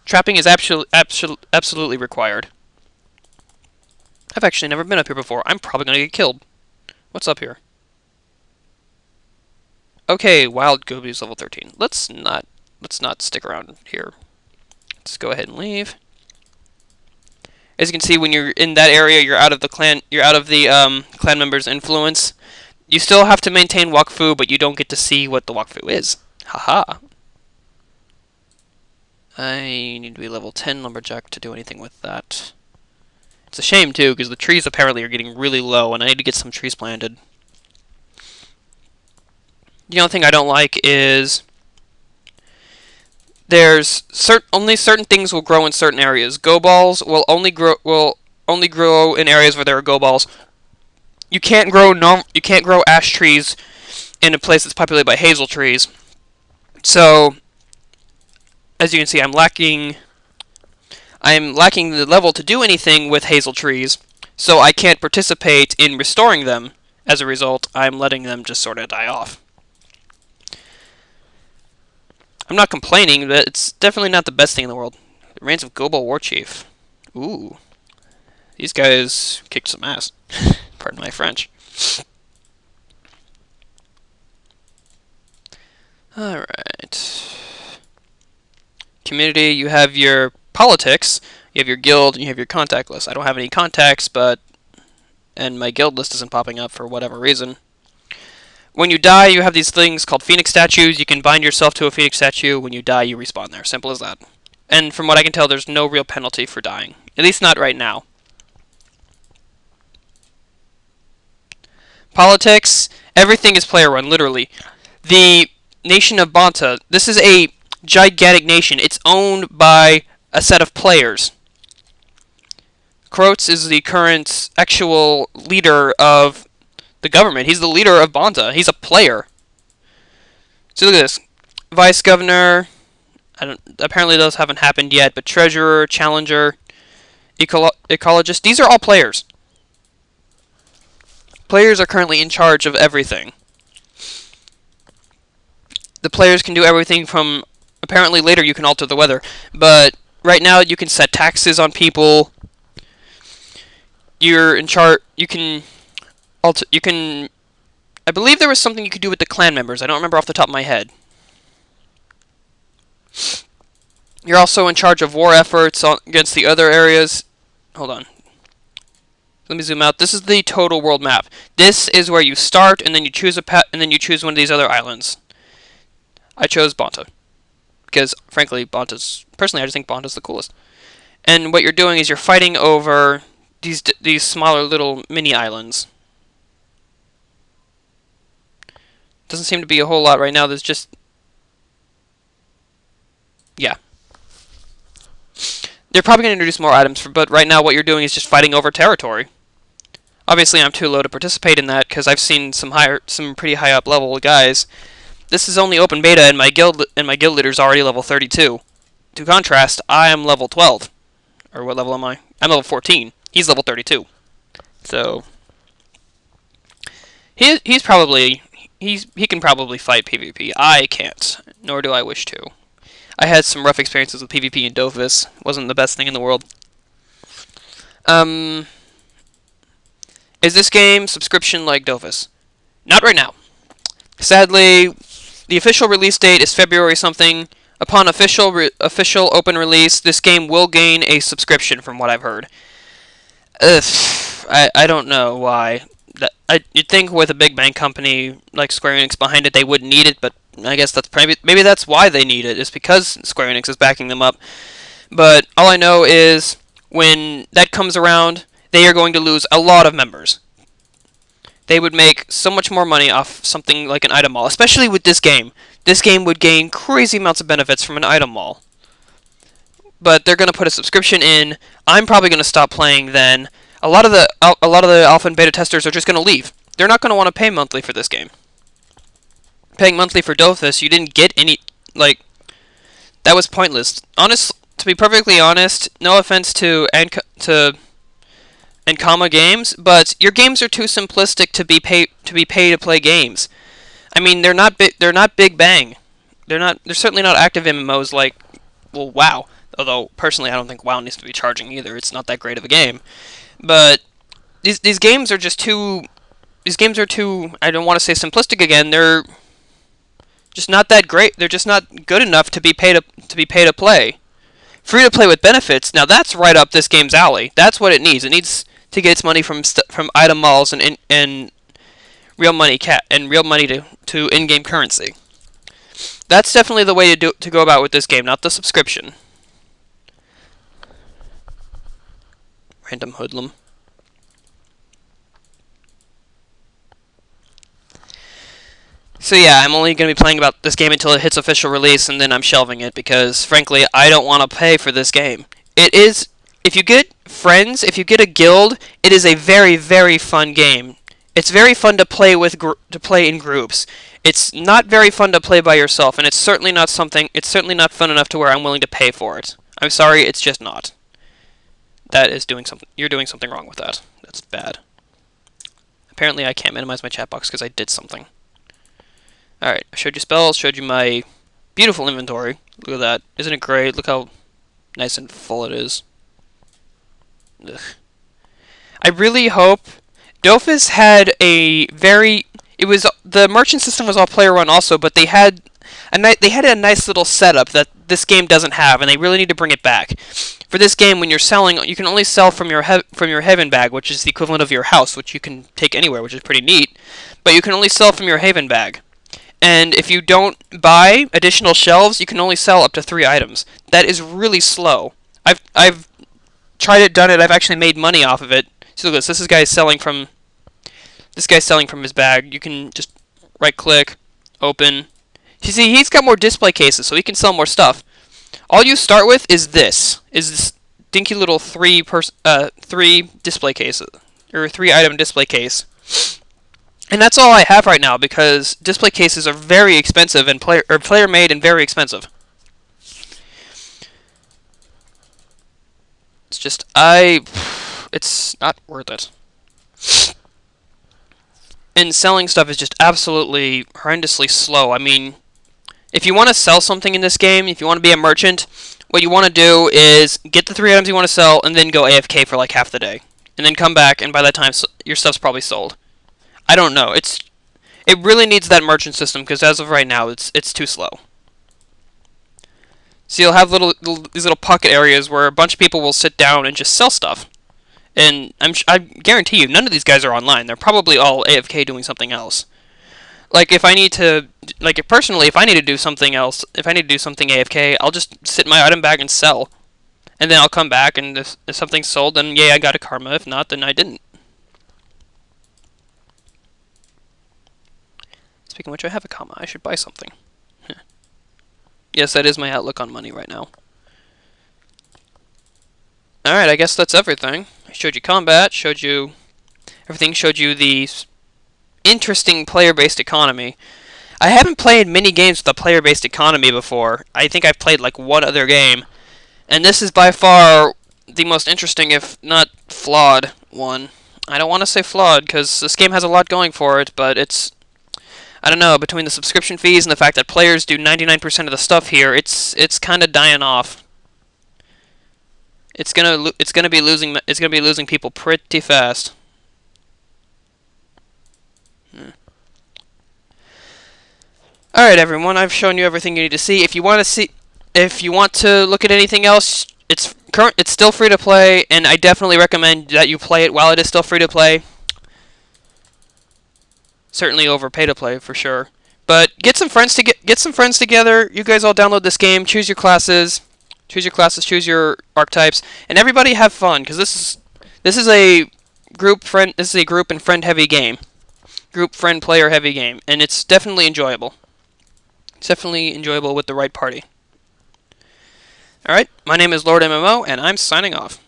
Trapping is absolutely required. I've actually never been up here before. I'm probably gonna get killed. What's up here? Okay, wild gobies level 13. Let's not stick around here. Let's go ahead and leave. As you can see, when you're in that area, you're out of the clan clan members' influence. You still have to maintain Wakfu, but you don't get to see what the Wakfu is. Haha. I need to be level 10 lumberjack to do anything with that. It's a shame too, because the trees apparently are getting really low, and I need to get some trees planted. The only thing I don't like is there's only certain things will grow in certain areas. Go balls will only grow in areas where there are go balls. You can't grow ash trees in a place that's populated by hazel trees. So, as you can see, I'm lacking the level to do anything with hazel trees, so I can't participate in restoring them. As a result, I'm letting them just sort of die off. I'm not complaining, but it's definitely not the best thing in the world. The Reigns of Gobal Warchief. Ooh. These guys kicked some ass. Pardon my French. Alright. Community, you have your politics, you have your guild, and you have your contact list. I don't have any contacts, and my guild list isn't popping up for whatever reason. When you die, you have these things called Phoenix statues. You can bind yourself to a Phoenix statue. When you die, you respawn there. Simple as that. And from what I can tell, there's no real penalty for dying. At least not right now. Politics, everything is player run, literally. The nation of Banta, this is a gigantic nation. It's owned by a set of players. Kroatz is the current actual leader of the government. He's the leader of Banta. He's a player. So look at this. Vice governor. Apparently those haven't happened yet, but treasurer, challenger, ecologist. These are all players. Players are currently in charge of everything. The players can do everything from... Apparently later you can alter the weather, but right now you can set taxes on people. You're in charge. You can... I believe there was something you could do with the clan members. I don't remember off the top of my head. You're also in charge of war efforts against the other areas. Hold on. Let me zoom out. This is the total world map. This is where you start, and then you choose one of these other islands. I chose Banta because, frankly, personally, I just think Banta's the coolest. And what you're doing is you're fighting over these smaller little mini islands. Doesn't seem to be a whole lot right now. There's just... Yeah. They're probably going to introduce more items, but right now what you're doing is just fighting over territory. Obviously, I'm too low to participate in that, because I've seen some pretty high up level guys. This is only open beta, and my guild leader's already level 32. To contrast, I am level 12. Or what level am I? I'm level 14. He's level 32. So... He can probably fight PvP. I can't, nor do I wish to. I had some rough experiences with PvP in Dofus. Wasn't the best thing in the world. Is this game subscription like Dofus? Not right now. Sadly, the official release date is February something. Upon official open release, this game will gain a subscription, from what I've heard. I don't know why. You'd think with a big bang company like Square Enix behind it, they wouldn't need it, but I guess maybe that's why they need it, is because Square Enix is backing them up. But all I know is when that comes around, they are going to lose a lot of members. They would make so much more money off something like an item mall, especially with this game. This game would gain crazy amounts of benefits from an item mall. But they're going to put a subscription in. I'm probably going to stop playing then. A lot of the alpha and beta testers are just going to leave. They're not going to want to pay monthly for this game. Paying monthly for Dofus, you didn't get any, like, that was pointless. To be perfectly honest, no offense to Ankama games, but your games are too simplistic to be pay to play games. I mean, they're not big bang. They're certainly not active MMOs like, well, WoW. Although personally, I don't think WoW needs to be charging either. It's not that great of a game. But these games are just too. These games are too. I don't want to say simplistic again. They're just not that great. They're just not good enough to be pay to play. Free to play with benefits. Now that's right up this game's alley. That's what it needs. It needs to get its money from item malls and real money to in-game currency. That's definitely the way to go about with this game, not the subscription. Random hoodlum. So yeah, I'm only going to be playing about this game until it hits official release, and then I'm shelving it because, frankly, I don't want to pay for this game. It is, if you get friends, if you get a guild, it is a very, very fun game. It's very fun to play in groups. It's not very fun to play by yourself, and it's certainly not fun enough to where I'm willing to pay for it. I'm sorry, it's just not. That is doing something. You're doing something wrong with that. That's bad. Apparently, I can't minimize my chat box because I did something. Alright, I showed you spells, showed you my beautiful inventory. Look at that. Isn't it great? Look how nice and full it is. Ugh. I really hope... Dofus had a very... The merchant system was all player run also, but they had a nice little setup that this game doesn't have, and they really need to bring it back. For this game, when you're selling, you can only sell from your Haven bag, which is the equivalent of your house, which you can take anywhere, which is pretty neat. But you can only sell from your Haven bag. And if you don't buy additional shelves, you can only sell up to 3 items. That is really slow. I've tried it, done it. I've actually made money off of it. So look at this. This guy's selling from his bag. You can just right-click, open. You see, he's got more display cases, so he can sell more stuff. All you start with is this dinky little 3 display cases, or 3 item display case. And that's all I have right now because display cases are very expensive and player made and very expensive. It's just it's not worth it. And selling stuff is just absolutely horrendously slow. I mean, if you want to sell something in this game, if you want to be a merchant, what you want to do is get the 3 items you want to sell and then go AFK for like half the day. And then come back, and by that time your stuff's probably sold. I don't know. It really needs that merchant system because as of right now, it's too slow. So you'll have these little pocket areas where a bunch of people will sit down and just sell stuff. And I guarantee you, none of these guys are online. They're probably all AFK doing something else. Like if I need to do something else, if I need to do something AFK, I'll just sit in my item bag and sell. And then I'll come back, and if something's sold, then yay, I got a karma. If not, then I didn't. Speaking of which, I have a comma. I should buy something. Yes, that is my outlook on money right now. Alright, I guess that's everything. I showed you combat, showed you everything, showed you the interesting player-based economy. I haven't played many games with a player-based economy before. I think I've played like one other game. And this is by far the most interesting, if not flawed, one. I don't want to say flawed, because this game has a lot going for it, but it's... I don't know, between the subscription fees and the fact that players do 99% of the stuff here, it's kind of dying off. It's gonna be losing people pretty fast. All right, everyone, I've shown you everything you need to see. If you want to look at anything else, it's still free to play, and I definitely recommend that you play it while it is still free to play. Certainly over pay to play for sure. But get some friends together. You guys all download this game. Choose your classes. Choose your archetypes, and everybody have fun because this is a group and friend heavy game. Group friend player heavy game, and it's definitely enjoyable. It's definitely enjoyable with the right party. All right, my name is LordMMO, and I'm signing off.